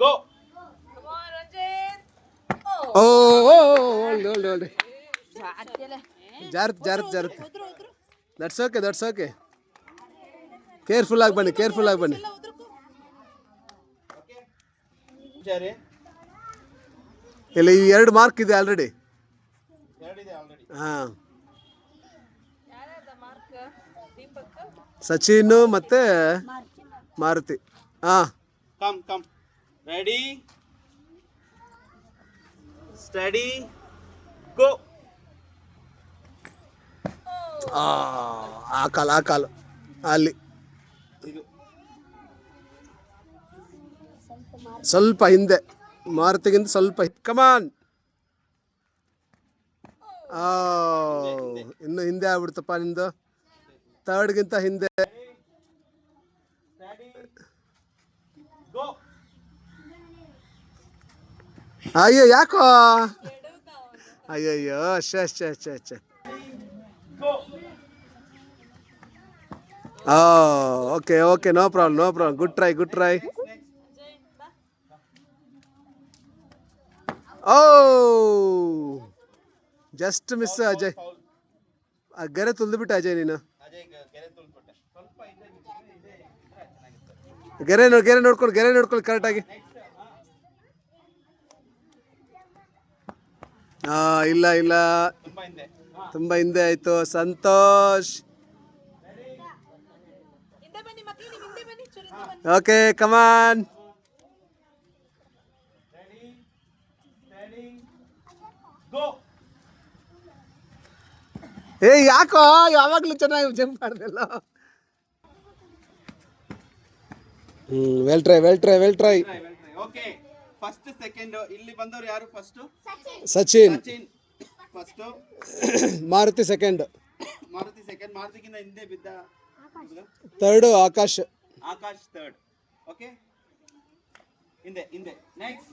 ಗೋ. Oh old ಜಾರತ್ that's okay careful ಆಗಿ ಬನ್ನಿ ಇಲ್ಲಿ 2 ಮಾರ್ಕ್ ಇದೆ ಆಲ್ರೆಡಿ. ಹಾಂ, ಸಚಿನ್ ಮತ್ತೆ ಮಾರುತಿ. ಹಾಂ, ಕಮ್ ರೆಡಿ ಸ್ಟಡಿ ಗೋ. ಆ ಕಾಲು ಅಲ್ಲಿ ಸ್ವಲ್ಪ ಹಿಂದೆ, ಮಾರುತಿಗಿಂತ ಸ್ವಲ್ಪ ಕಮಾನ್. ಇನ್ನು ಹಿಂದೆ ಆಗ್ಬಿಡ್ತಪ್ಪ ನಿಂದು, ಥರ್ಡ್ಗಿಂತ ಹಿಂದೆ. ಅಯ್ಯೋ ಯಾಕೋ, ಅಯ್ಯಯ್ಯೋ ಅಷ್ಟೇ. Okay no problem. Good try. Oh just miss Ajay. ಗೆರೆ ತುಳಿದ್ಬಿಟ್ಟೆ ಅಜಯ್ ನೀನು. ಗೆರೆ ನೋಡ್ಕೊಳ್ಳಿ ಕರೆಕ್ಟಾಗಿ. ಇಲ್ಲ ತುಂಬ ಹಿಂದೆ ಆಯ್ತು. ಸಂತೋಷ್. Okay come on. ಯಾಕೋ ಯಾವಾಗ್ಲೂ ಚೆನ್ನಾಗಿ ಜಂಪ್ ಮಾಡ್ದಲ್ಲ. Well try. Okay, first second ಇಲ್ಲಿ ಬಂದವರು ಯಾರು? First Sachin first, Maruti second, ಮಾರುತಿಗಿಂತ ಹಿಂದೆ ಬಿದ್ದ ಥರ್ಡ್ ಆಕಾಶ್ ಥರ್ಡ್. ಓಕೆ, ಹಿಂದೆ ನೆಕ್ಸ್ಟ್